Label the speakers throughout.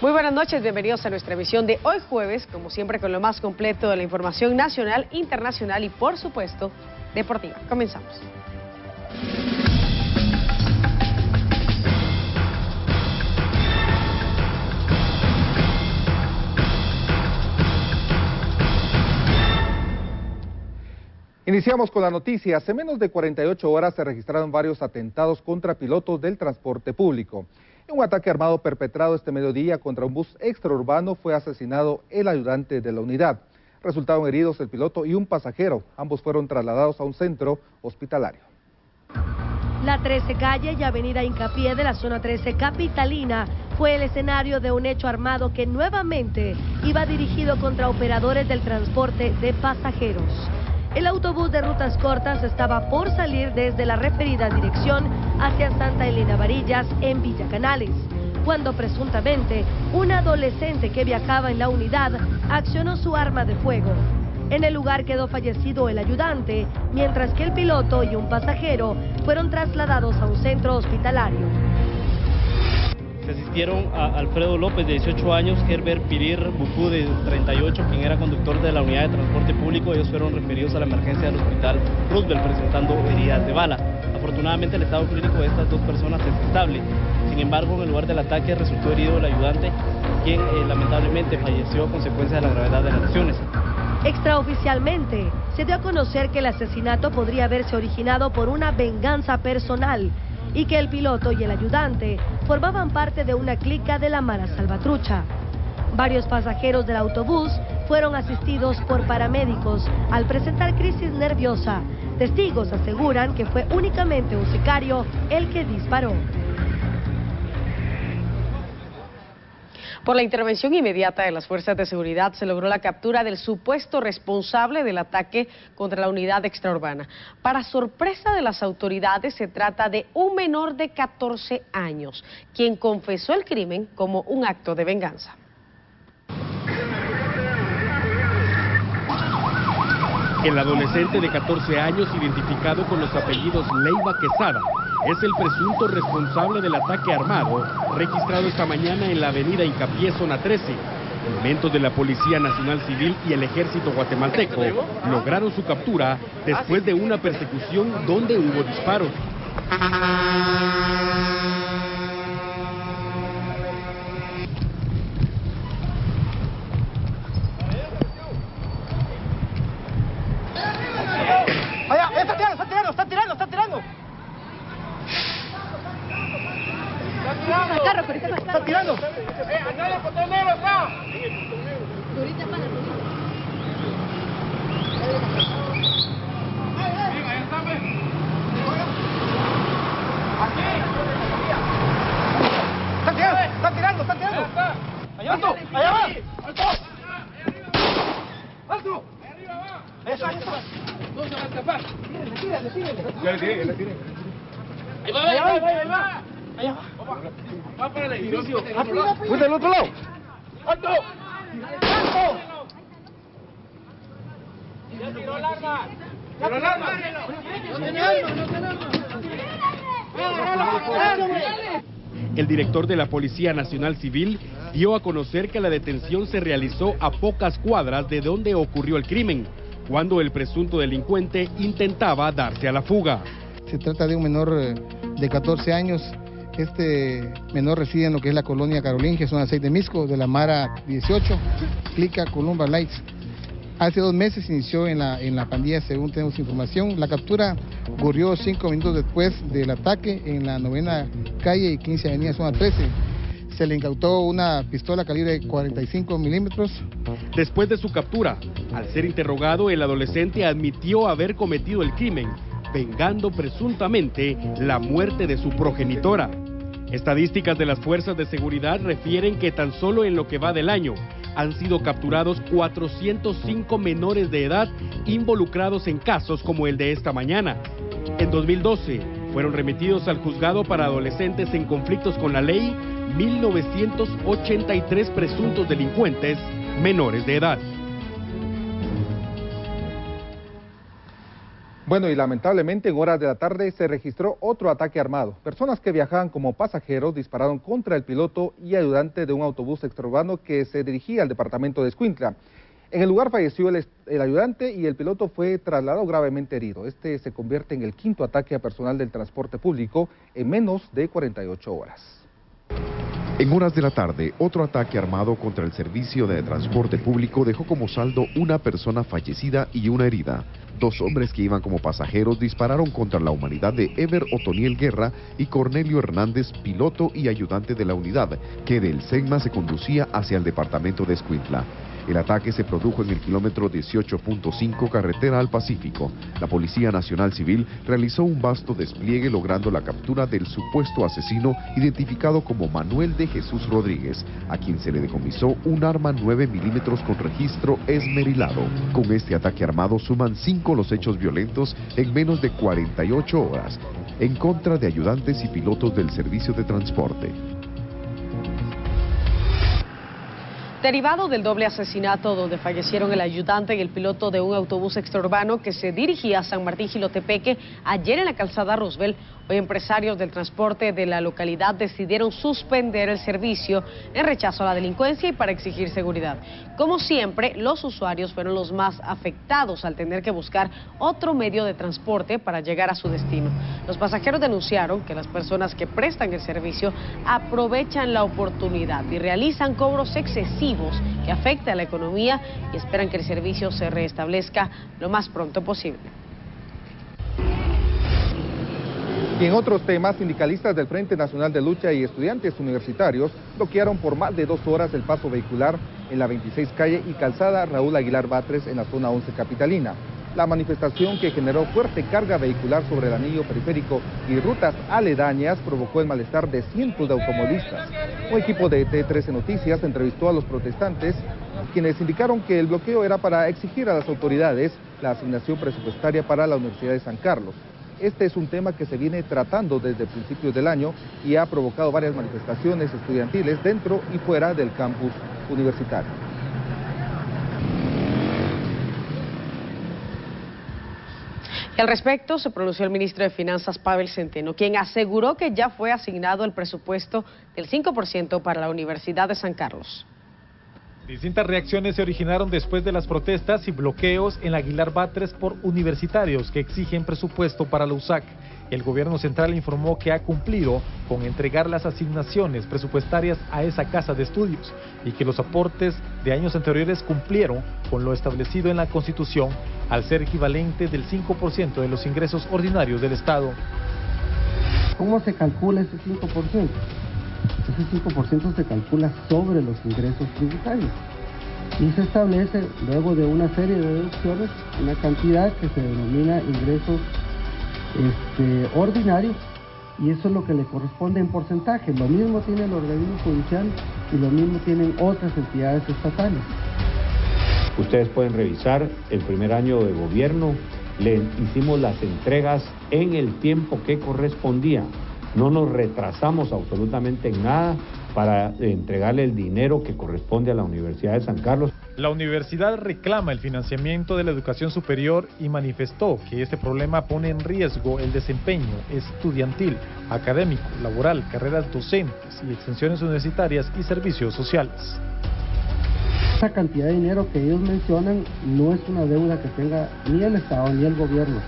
Speaker 1: Muy buenas noches, bienvenidos a nuestra emisión de hoy jueves, como siempre con lo más completo de la información nacional, internacional y por supuesto deportiva. Comenzamos.
Speaker 2: Iniciamos con la noticia. Hace menos de 48 horas se registraron varios atentados contra pilotos del transporte público. En un ataque armado perpetrado este mediodía contra un bus extraurbano fue asesinado el ayudante de la unidad. Resultaron heridos el piloto y un pasajero. Ambos fueron trasladados a un centro hospitalario.
Speaker 3: La 13 calle y avenida Hincapié de la zona 13 capitalina fue el escenario de un hecho armado que nuevamente iba dirigido contra operadores del transporte de pasajeros. El autobús de rutas cortas estaba por salir desde la referida dirección hacia Santa Elena Varillas en Villa Canales, cuando presuntamente un adolescente que viajaba en la unidad accionó su arma de fuego. En el lugar quedó fallecido el ayudante, mientras que el piloto y un pasajero fueron trasladados a un centro hospitalario.
Speaker 4: Se asistieron a Alfredo López, de 18 años, Herbert Pirir Bucú, de 38, quien era conductor de la unidad de transporte público. Ellos fueron referidos a la emergencia del hospital Roosevelt presentando heridas de bala. Afortunadamente el estado clínico de estas dos personas es estable. Sin embargo, en el lugar del ataque resultó herido el ayudante, quien lamentablemente falleció a consecuencia de la gravedad de las lesiones.
Speaker 3: Extraoficialmente, se dio a conocer que el asesinato podría haberse originado por una venganza personal y que el piloto y el ayudante formaban parte de una clica de la Mara Salvatrucha. Varios pasajeros del autobús fueron asistidos por paramédicos al presentar crisis nerviosa. Testigos aseguran que fue únicamente un sicario el que disparó.
Speaker 1: Por la intervención inmediata de las fuerzas de seguridad se logró la captura del supuesto responsable del ataque contra la unidad extraurbana. Para sorpresa de las autoridades, se trata de un menor de 14 años, quien confesó el crimen como un acto de venganza.
Speaker 5: El adolescente de 14 años, identificado con los apellidos Leiva Quesada, es el presunto responsable del ataque armado registrado esta mañana en la avenida Hincapié, zona 13. Elementos de la Policía Nacional Civil y el Ejército Guatemalteco lograron su captura después de una persecución donde hubo disparos.
Speaker 6: ¡Está tirando! ¡Está tirando! ¡Alto! ¡Allá va! ¡Alto! ¡Alto! ¡Eso! ¡No se va a escapar! ¡Tírale! ¡Ahí va! Allá va. Va para el edificio.
Speaker 2: ¡Fue del otro lado!
Speaker 6: ¡Alto! ¡Alto! ¡Ya tiró el arma! ¡Tiró el arma! ¡No tiene arma!
Speaker 5: El director de la Policía Nacional Civil dio a conocer que la detención se realizó a pocas cuadras de donde ocurrió el crimen, cuando el presunto delincuente intentaba darse a la fuga.
Speaker 7: Se trata de un menor de 14 años. Este menor reside en lo que es la colonia Carolingia, zona 6 de Misco, de la Mara 18, clica Columba Lights. Hace 2 meses inició en la pandilla, según tenemos información. La captura ocurrió 5 minutos después del ataque en la 9ª calle y 15 avenida, zona 13. Se le incautó una pistola calibre 45 milímetros.
Speaker 5: Después de su captura, al ser interrogado, el adolescente admitió haber cometido el crimen, vengando presuntamente la muerte de su progenitora. Estadísticas de las fuerzas de seguridad refieren que tan solo en lo que va del año han sido capturados 405 menores de edad involucrados en casos como el de esta mañana. En 2012 fueron remitidos al juzgado para adolescentes en conflictos con la ley 1983 presuntos delincuentes menores de edad.
Speaker 2: Bueno, y lamentablemente en horas de la tarde se registró otro ataque armado. Personas que viajaban como pasajeros dispararon contra el piloto y ayudante de un autobús extraurbano que se dirigía al departamento de Escuintla. En el lugar falleció el ayudante y el piloto fue trasladado gravemente herido. Este se convierte en el quinto ataque a personal del transporte público en menos de 48 horas.
Speaker 8: En horas de la tarde, otro ataque armado contra el servicio de transporte público dejó como saldo una persona fallecida y una herida. Dos hombres que iban como pasajeros dispararon contra la humanidad de Ever Otoniel Guerra y Cornelio Hernández, piloto y ayudante de la unidad, que del SEGMA se conducía hacia el departamento de Escuintla. El ataque se produjo en el kilómetro 18.5 carretera al Pacífico. La Policía Nacional Civil realizó un vasto despliegue logrando la captura del supuesto asesino identificado como Manuel de Jesús Rodríguez, a quien se le decomisó un arma 9 milímetros con registro esmerilado. Con este ataque armado suman 5 los hechos violentos en menos de 48 horas en contra de ayudantes y pilotos del servicio de transporte.
Speaker 1: Derivado del doble asesinato donde fallecieron el ayudante y el piloto de un autobús extraurbano que se dirigía a San Martín Jilotepeque ayer en la calzada Roosevelt, hoy empresarios del transporte de la localidad decidieron suspender el servicio en rechazo a la delincuencia y para exigir seguridad. Como siempre, los usuarios fueron los más afectados al tener que buscar otro medio de transporte para llegar a su destino. Los pasajeros denunciaron que las personas que prestan el servicio aprovechan la oportunidad y realizan cobros excesivos que afecta a la economía y esperan que el servicio se restablezca lo más pronto posible.
Speaker 2: Y en otros temas, sindicalistas del Frente Nacional de Lucha y estudiantes universitarios bloquearon por más de 2 horas el paso vehicular en la 26 calle y calzada Raúl Aguilar Batres en la zona 11 capitalina. La manifestación, que generó fuerte carga vehicular sobre el anillo periférico y rutas aledañas, provocó el malestar de cientos de automovilistas. Un equipo de T13 Noticias entrevistó a los protestantes, quienes indicaron que el bloqueo era para exigir a las autoridades la asignación presupuestaria para la Universidad de San Carlos. Este es un tema que se viene tratando desde principios del año y ha provocado varias manifestaciones estudiantiles dentro y fuera del campus universitario.
Speaker 1: Y al respecto se pronunció el ministro de Finanzas, Pavel Centeno, quien aseguró que ya fue asignado el presupuesto del 5% para la Universidad de San Carlos.
Speaker 9: Distintas reacciones se originaron después de las protestas y bloqueos en la Aguilar Batres por universitarios que exigen presupuesto para la USAC. El gobierno central informó que ha cumplido con entregar las asignaciones presupuestarias a esa casa de estudios y que los aportes de años anteriores cumplieron con lo establecido en la Constitución al ser equivalente del 5% de los ingresos ordinarios del Estado.
Speaker 10: ¿Cómo se calcula ese 5%? Ese 5% se calcula sobre los ingresos tributarios y se establece luego de una serie de deducciones una cantidad que se denomina ingresos ordinarios, y eso es lo que le corresponde en porcentaje. Lo mismo tiene el organismo judicial y lo mismo tienen otras entidades estatales.
Speaker 11: Ustedes pueden revisar el primer año de gobierno, le hicimos las entregas en el tiempo que correspondía. No nos retrasamos absolutamente en nada para entregarle el dinero que corresponde a la Universidad de San Carlos.
Speaker 9: La universidad reclama el financiamiento de la educación superior y manifestó que este problema pone en riesgo el desempeño estudiantil, académico, laboral, carreras docentes y extensiones universitarias y servicios sociales.
Speaker 10: Esa cantidad de dinero que ellos mencionan no es una deuda que tenga ni el Estado ni el gobierno.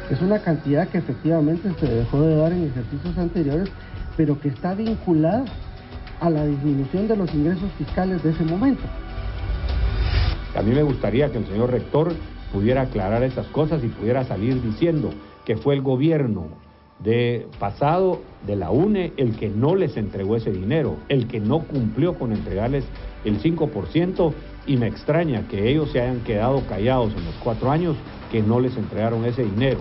Speaker 10: Es una cantidad que efectivamente se dejó de dar en ejercicios anteriores, pero que está vinculada a la disminución de los ingresos fiscales de ese momento.
Speaker 11: A mí me gustaría que el señor rector pudiera aclarar esas cosas y pudiera salir diciendo que fue el gobierno pasado de la UNE el que no les entregó ese dinero, el que no cumplió con entregarles el 5%, y me extraña que ellos se hayan quedado callados en los 4 años que no les entregaron ese dinero.